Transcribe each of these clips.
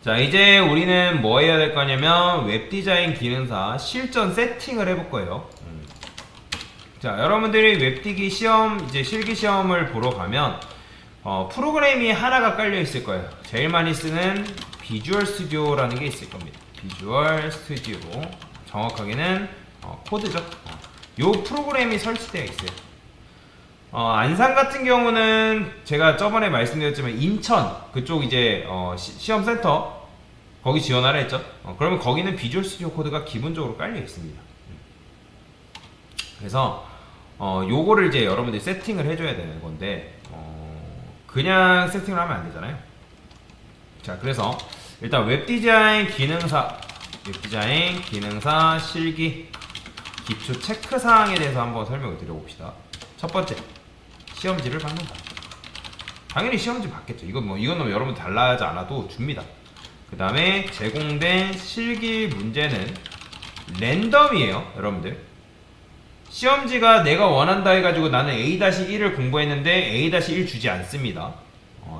자, 이제 우리는 뭐 해야 될 거냐면 웹 디자인 기능사 실전 세팅을 해볼 거예요. 자, 여러분들이 웹디기 시험, 이제 실기 시험을 보러 가면 프로그램이 하나가 깔려 있을 거예요. 제일 많이 쓰는 비주얼 스튜디오라는 게 있을 겁니다. 비주얼 스튜디오, 정확하게는 코드죠. 요 프로그램이 설치되어 있어요. 안산 같은 경우는 제가 저번에 말씀드렸지만 인천 그쪽 이제 시험센터 거기 지원하라 했죠. 그러면 거기는 비주얼 스튜디오 코드가 기본적으로 깔려 있습니다. 그래서 요거를 이제 여러분들이 세팅을 해줘야 되는 건데 그냥 세팅을 하면 안 되잖아요. 자, 그래서 일단 웹 디자인 기능사 실기 기초 체크 사항에 대해서 한번 설명을 드려봅시다. 첫 번째, 시험지를 받는다. 당연히 시험지 받겠죠. 이건 여러분 달라하지 않아도 줍니다. 그 다음에 제공된 실기 문제는 랜덤이에요, 여러분들. 시험지가 내가 원한다 해가지고 나는 A-1을 공부했는데 A-1 주지 않습니다.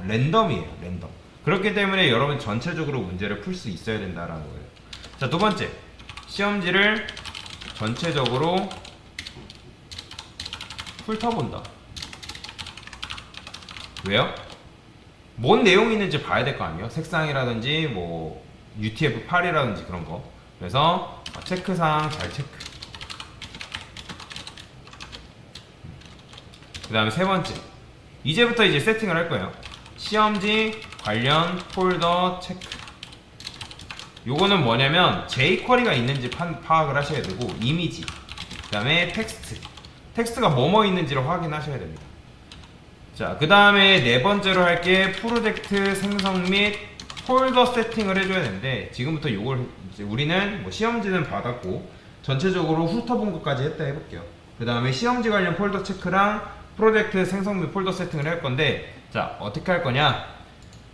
랜덤이에요, 랜덤. 그렇기 때문에 여러분 전체적으로 문제를 풀 수 있어야 된다라는 거예요. 자, 두 번째, 시험지를 전체적으로 훑어본다. 왜요? 뭔 내용이 있는지 봐야 될 거 아니에요? 색상이라든지 뭐 UTF-8이라든지 그런 거. 그래서 체크사항 잘 체크. 그 다음에 세 번째, 이제부터 이제 세팅을 할 거예요. 시험지 관련 폴더 체크. 요거는 뭐냐면 jQuery가 있는지 파악을 하셔야 되고, 이미지, 그 다음에 텍스트가 뭐뭐 있는지를 확인하셔야 됩니다. 자, 그 다음에 네 번째로 할 게 프로젝트 생성 및 폴더 세팅을 해줘야 되는데, 지금부터 요걸 이제 우리는 뭐 시험지는 받았고 전체적으로 훑어본 것까지 했다 해볼게요. 그 다음에 시험지 관련 폴더 체크랑 프로젝트 생성 및 폴더 세팅을 할 건데, 자, 어떻게 할 거냐?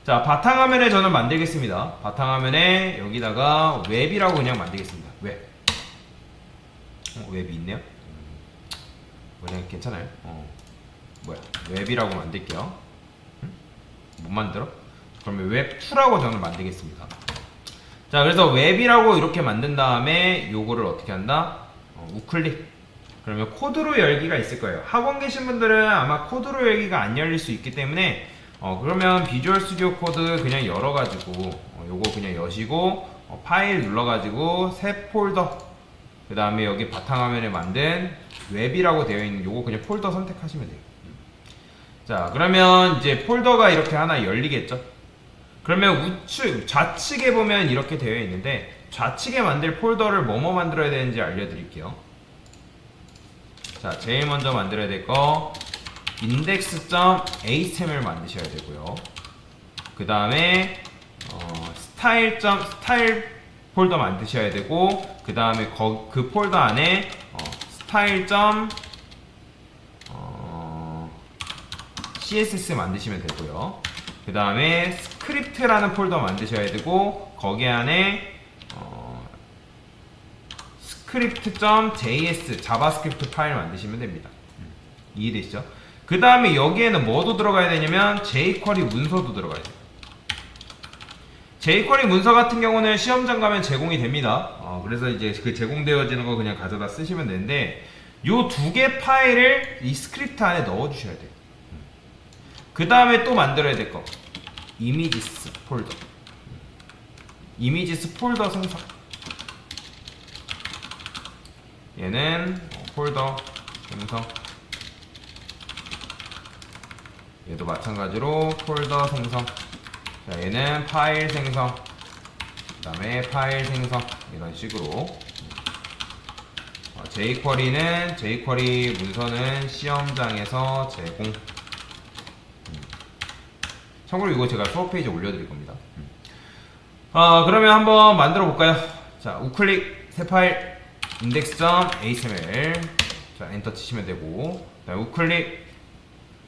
자, 바탕화면에 저는 만들겠습니다. 바탕화면에 여기다가 웹이라고 그냥 만들겠습니다. 웹이 있네요. 그냥 괜찮아요. 웹이라고 만들게요. 못 만들어? 그러면 웹2라고 저는 만들겠습니다. 자, 그래서 웹이라고 이렇게 만든 다음에 요거를 어떻게 한다? 우클릭. 그러면 코드로 열기가 있을 거예요. 학원 계신 분들은 아마 코드로 열기가 안 열릴 수 있기 때문에 그러면 비주얼 스튜디오 코드 그냥 열어가지고 요거 그냥 여시고 파일 눌러가지고 새 폴더, 그 다음에 여기 바탕화면에 만든 웹이라고 되어 있는 요거 그냥 폴더 선택하시면 돼요. 자, 그러면 이제 폴더가 이렇게 하나 열리겠죠. 그러면 좌측에 보면 이렇게 되어 있는데, 좌측에 만들 폴더를 뭐뭐 만들어야 되는지 알려드릴게요. 자, 제일 먼저 만들어야 될 거 index.html 만드셔야 되고요. 그 다음에 스타일 폴더 만드셔야 되고, 그 다음에 그 폴더 안에 스타일 CSS 만드시면 되고요. 그 다음에 스크립트라는 폴더 만드셔야 되고, 거기 안에 script.js 자바스크립트 파일 만드시면 됩니다. 이해되시죠? 그 다음에 여기에는 뭐도 들어가야 되냐면 jQuery 문서도 들어가야 돼요. jQuery 문서 같은 경우는 시험장 가면 제공이 됩니다. 그래서 이제 그 제공되어지는 거 그냥 가져다 쓰시면 되는데, 요 두 개 파일을 이 스크립트 안에 넣어 주셔야 돼요. 그 다음에 또 만들어야 될 거, 이미지스 폴더. 이미지스 폴더 생성. 얘는 폴더 생성. 얘도 마찬가지로 폴더 생성. 자, 얘는 파일 생성. 그 다음에 파일 생성. 이런 식으로. jQuery 문서는 시험장에서 제공. 참고로 이거 제가 수업 페이지에 올려드릴 겁니다. 그러면 한번 만들어 볼까요? 자, 우클릭 새 파일 index.html. 자, 엔터 치시면 되고, 우클릭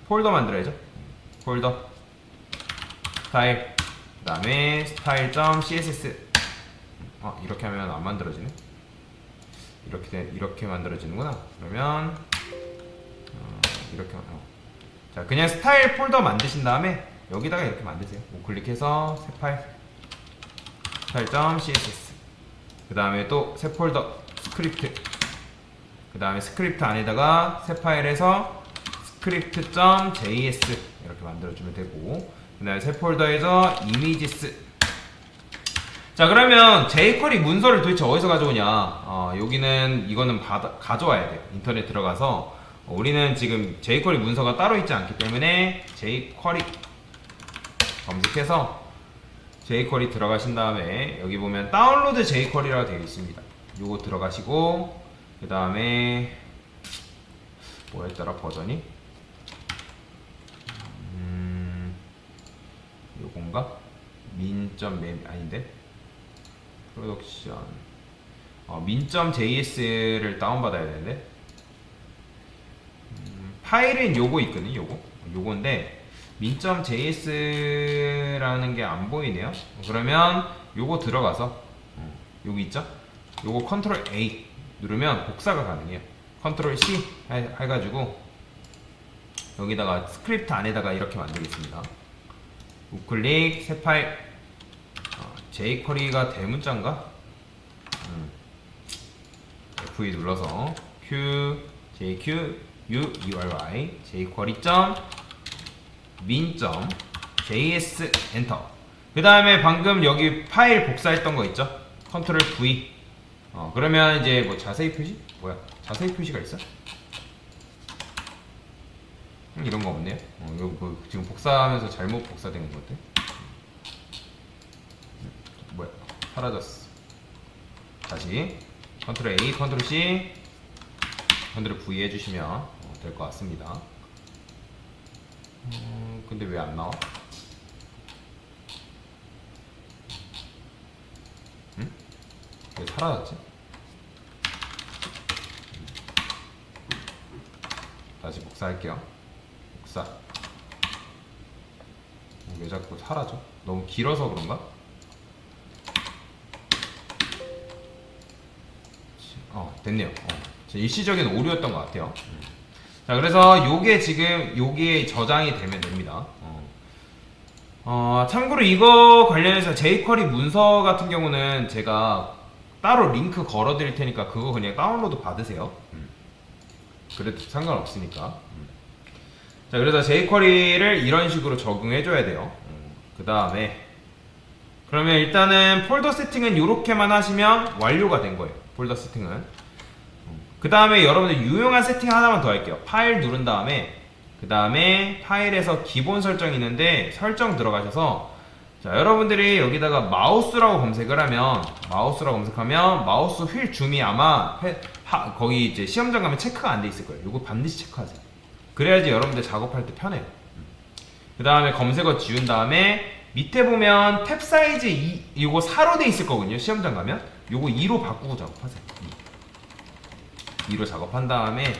폴더 만들어야죠. 폴더 스타일, 그 다음에 style.css. 이렇게 하면 안 만들어지네. 이렇게 만들어지는구나. 그러면 이렇게 자, 그냥 스타일 폴더 만드신 다음에 여기다가 이렇게 만드세요. 우클릭해서 새 파일. 파일.css. 그 다음에 또 새 폴더 스크립트. 그 다음에 스크립트 안에다가 새 파일에서 script.js 이렇게 만들어주면 되고, 그 다음에 새 폴더에서 images. 자, 그러면 jQuery 문서를 도대체 어디서 가져오냐? 여기는 이거는 가져와야 돼요. 인터넷 들어가서. 우리는 지금 jQuery 문서가 따로 있지 않기 때문에 jQuery 검색해서 jQuery 들어가신 다음에 여기 보면 다운로드 jQuery라고 되어 있습니다. 요거 들어가시고, 그 다음에 뭐였더라 버전이? 요건가? min.mem 아닌데? 프로덕션 min.js를 다운받아야 되는데, 파일은 요거 있거든요. 요건데 min.js라는 게 안 보이네요. 그러면 요거 들어가서 여기 있죠? 요거 컨트롤 A 누르면 복사가 가능해요. 컨트롤 C 해가지고 여기다가 스크립트 안에다가 이렇게 만들겠습니다. 우클릭 새 파일. jQuery가 대문자인가? F2 눌러서 jQuery jQuery.min.js 엔터. 그 다음에 방금 여기 파일 복사했던 거 있죠? 컨트롤 V. 그러면 이제 뭐 자세히 표시? 뭐야? 자세히 표시가 있어? 이런 거 없네요. 이거 뭐 지금 복사하면서 잘못 복사된 것 같아. 뭐야? 사라졌어. 다시 컨트롤 A, 컨트롤 C, 컨트롤 V 해주시면 될 것 같습니다. 근데 왜 안 나와? 응? 왜 사라졌지? 다시 복사할게요. 복사. 왜 자꾸 사라져? 너무 길어서 그런가? 됐네요. 일시적인 오류였던 것 같아요. 자, 그래서 요게 지금 요게 저장이 되면 됩니다. 참고로 이거 관련해서 jQuery 문서 같은 경우는 제가 따로 링크 걸어 드릴 테니까 그거 그냥 다운로드 받으세요. 그래도 상관없으니까. 자, 그래서 jQuery를 이런 식으로 적용해 줘야 돼요. 그 다음에 그러면 일단은 폴더 세팅은 이렇게만 하시면 완료가 된 거예요. 폴더 세팅은. 그 다음에 여러분들 유용한 세팅 하나만 더 할게요. 파일 누른 다음에 그 다음에 파일에서 기본 설정이 있는데 설정 들어가셔서, 자, 여러분들이 여기다가 마우스라고 검색을 하면 마우스 휠 줌이 아마 거기 이제 시험장 가면 체크가 안 돼 있을 거예요. 이거 반드시 체크하세요. 그래야지 여러분들 작업할 때 편해요. 그 다음에 검색어 지운 다음에 밑에 보면 탭 사이즈 2, 이거 4로 돼 있을 거거든요. 시험장 가면 요거 2로 바꾸고 작업하세요. 2로 작업한 다음에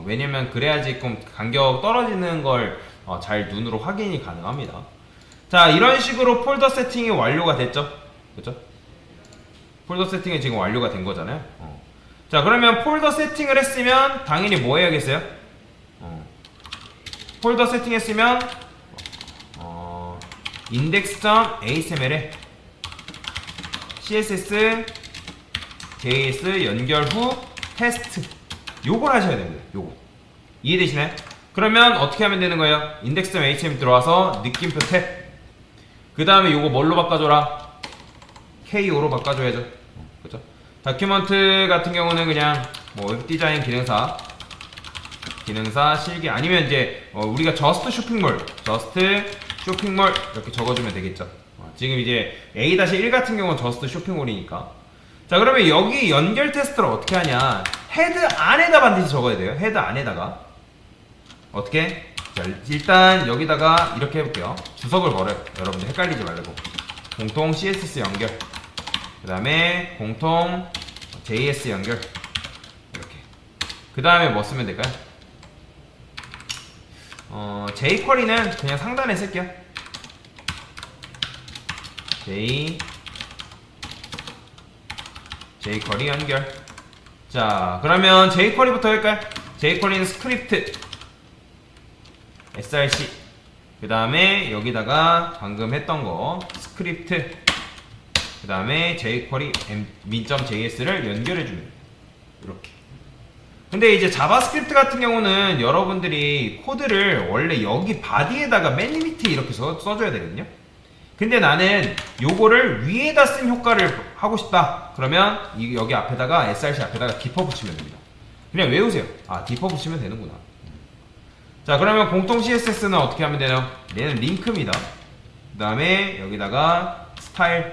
왜냐면 그래야지 좀 간격 떨어지는 걸 잘 눈으로 확인이 가능합니다. 자, 이런 식으로 폴더 세팅이 완료가 됐죠? 그죠? 폴더 세팅이 지금 완료가 된 거잖아요. 자, 그러면 폴더 세팅을 했으면 당연히 뭐 해야겠어요? 폴더 세팅했으면 index.html에 css, js 연결 후 테스트, 요걸 하셔야 됩니다. 요거 이해되시나요? 그러면 어떻게 하면 되는 거예요? index.html 들어와서 느낌표 탭, 그 다음에 요거 뭘로 바꿔줘라? KO로 바꿔줘야죠. 그죠? 다큐먼트 같은 경우는 그냥 뭐 웹 디자인 기능사 실기, 아니면 이제 우리가 저스트 쇼핑몰 이렇게 적어주면 되겠죠. 지금 이제 A-1 같은 경우는 저스트 쇼핑몰이니까. 자, 그러면 여기 연결 테스트를 어떻게 하냐? 헤드 안에다 반드시 적어야 돼요. 헤드 안에다가. 어떻게? 자, 일단 여기다가 이렇게 해볼게요. 주석을 걸어요. 여러분들 헷갈리지 말고. 공통 CSS 연결, 그 다음에 공통 JS 연결, 이렇게. 그 다음에 뭐 쓰면 될까요? jQuery는 그냥 상단에 쓸게요. jQuery 연결. 자, 그러면 jQuery부터 할까요? jQuery는 스크립트 src, 그 다음에 여기다가 방금 했던 거 스크립트, 그 그 다음에 jQuery min.js를 연결해줍니다. 이렇게. 근데 이제 자바스크립트 같은 경우는 여러분들이 코드를 원래 여기 바디에다가 맨 밑에 이렇게 써줘야 되거든요. 근데 나는 요거를 위에다 쓴 효과를 하고 싶다. 그러면 여기 앞에다가 src 앞에다가 differ 붙이면 됩니다. 그냥 외우세요. 아, differ 붙이면 되는구나. 자, 그러면 공통 CSS는 어떻게 하면 되나요? 얘는 링크입니다. 그 다음에 여기다가 스타일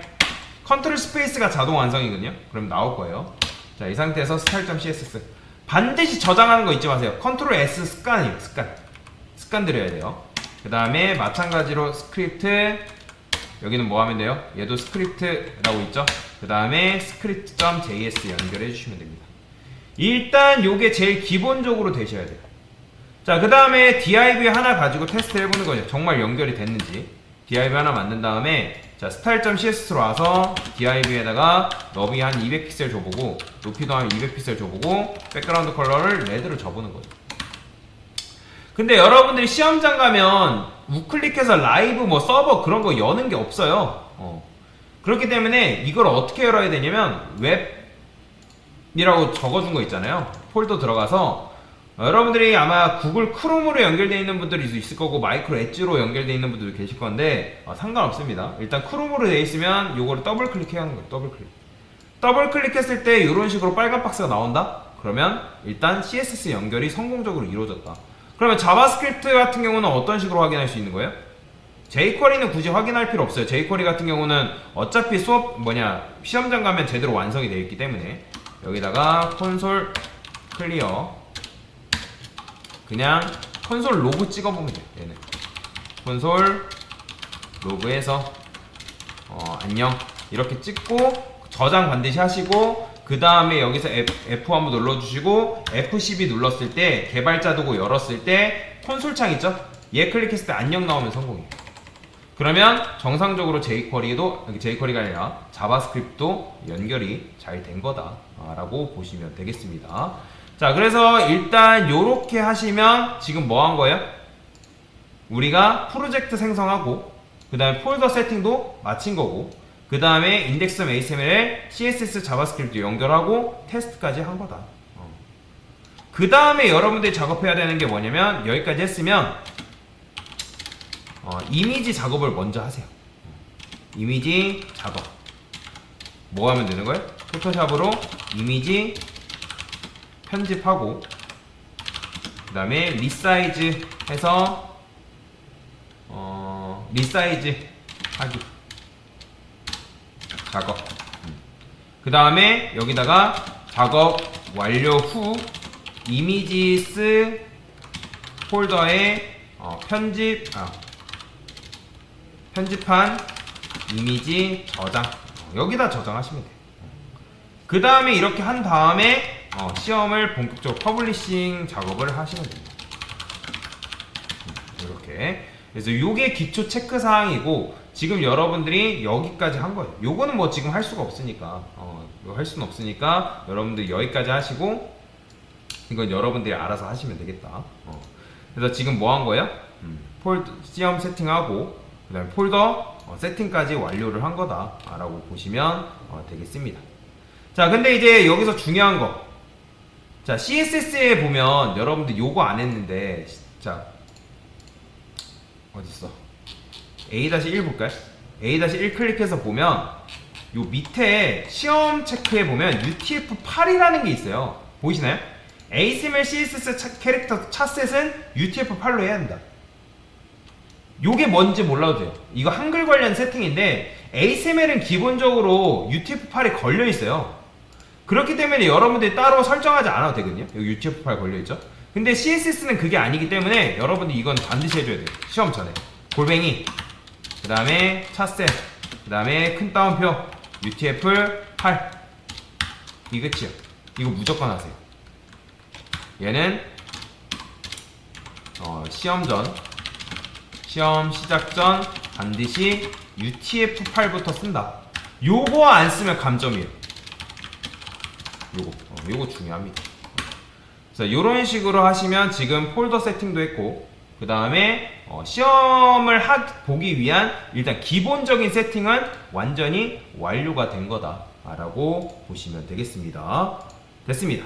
컨트롤 스페이스가 자동 완성이거든요. 그럼 나올 거예요. 자, 이 상태에서 style.css 반드시 저장하는 거 잊지 마세요. 컨트롤 S 스칸이에요. 스칸 들여야 돼요. 그 다음에 마찬가지로 스크립트 여기는 뭐 하면 돼요? 얘도 스크립트라고 있죠? 그 다음에 script.js 연결해 주시면 됩니다. 일단 요게 제일 기본적으로 되셔야 돼요. 자, 그 다음에 div 하나 가지고 테스트 해보는 거죠. 정말 연결이 됐는지. div 하나 만든 다음에 자, style.cs로 와서 div에다가 너비 한 200픽셀 줘보고 높이도 한 200픽셀 줘보고 백그라운드 컬러를 레드로 줘보는 거죠. 근데 여러분들이 시험장 가면 우클릭해서 라이브 뭐 서버 그런 거 여는 게 없어요. 그렇기 때문에 이걸 어떻게 열어야 되냐면 웹이라고 적어준 거 있잖아요. 폴더 들어가서 여러분들이 아마 구글 크롬으로 연결되어 있는 분들이 있을 거고 마이크로 엣지로 연결되어 있는 분들도 계실 건데 상관없습니다. 일단 크롬으로 되어 있으면 요거를 더블 클릭해야 하는 거예요. 더블 클릭했을 때 이런 식으로 빨간 박스가 나온다? 그러면 일단 CSS 연결이 성공적으로 이루어졌다. 그러면 자바스크립트 같은 경우는 어떤 식으로 확인할 수 있는 거예요? jQuery는 굳이 확인할 필요 없어요. jQuery 같은 경우는 어차피 시험장 가면 제대로 완성이 되어 있기 때문에 여기다가 콘솔 클리어 그냥 콘솔 로그 찍어보면 돼요. 얘는 콘솔 로그에서 안녕 이렇게 찍고 저장 반드시 하시고 그 다음에 여기서 F 한번 눌러주시고 F12 눌렀을 때 개발자 도구 열었을 때 콘솔 창 있죠? 얘 클릭했을 때 안녕 나오면 성공이에요. 그러면 정상적으로 jQuery가 아니라 자바스크립트도 연결이 잘 된 거다 라고 보시면 되겠습니다. 자, 그래서 일단 요렇게 하시면 지금 뭐 한 거예요? 우리가 프로젝트 생성하고 그 다음에 폴더 세팅도 마친 거고 그 다음에 index.html에 css 자바스크립트 연결하고 테스트까지 한 거다. 그 다음에 여러분들이 작업해야 되는 게 뭐냐면 여기까지 했으면 이미지 작업을 먼저 하세요. 이미지 작업 뭐 하면 되는 거예요? 포토샵으로 이미지 편집하고 그 다음에 리사이즈 해서 리사이즈 하기 작업 그 다음에 여기다가 작업 완료 후 이미지스 폴더에 편집한 이미지 저장 여기다 저장하시면 돼요. 그 다음에 이렇게 한 다음에 시험을 본격적으로 퍼블리싱 작업을 하시면 됩니다. 이렇게 그래서 요게 기초 체크 사항이고 지금 여러분들이 여기까지 한 거예요. 요거는 뭐 지금 할 수가 없으니까 할 수는 없으니까 여러분들 여기까지 하시고 이건 여러분들이 알아서 하시면 되겠다. 그래서 지금 뭐 한 거예요? 시험 세팅하고 그 다음에 폴더 세팅까지 완료를 한 거다 라고 보시면 되겠습니다. 자, 근데 이제 여기서 중요한 거 자, CSS에 보면 여러분들 요거 안 했는데 자 어딨어? A-1 볼까요? A-1 클릭해서 보면 요 밑에 시험 체크해 보면 UTF-8이라는 게 있어요. 보이시나요? HTML, CSS 캐릭터 차셋은 UTF-8로 해야 한다. 요게 뭔지 몰라도 돼요. 이거 한글 관련 세팅인데 HTML은 기본적으로 UTF-8에 걸려 있어요. 그렇기 때문에 여러분들이 따로 설정하지 않아도 되거든요. 여기 UTF-8 걸려있죠. 근데 CSS는 그게 아니기 때문에 여러분들 이건 반드시 해줘야 돼요. 시험 전에 골뱅이 그 다음에 차셋 그 다음에 큰 따옴표 UTF-8 이 끝이요. 이거 무조건 하세요. 얘는 시험 시작 전 반드시 UTF-8부터 쓴다. 요거 안 쓰면 감점이에요. 요거 중요합니다. 그래서 요런 식으로 하시면 지금 폴더 세팅도 했고 그 그 다음에 시험을 보기 위한 일단 기본적인 세팅은 완전히 완료가 된 거다 라고 보시면 되겠습니다. 됐습니다.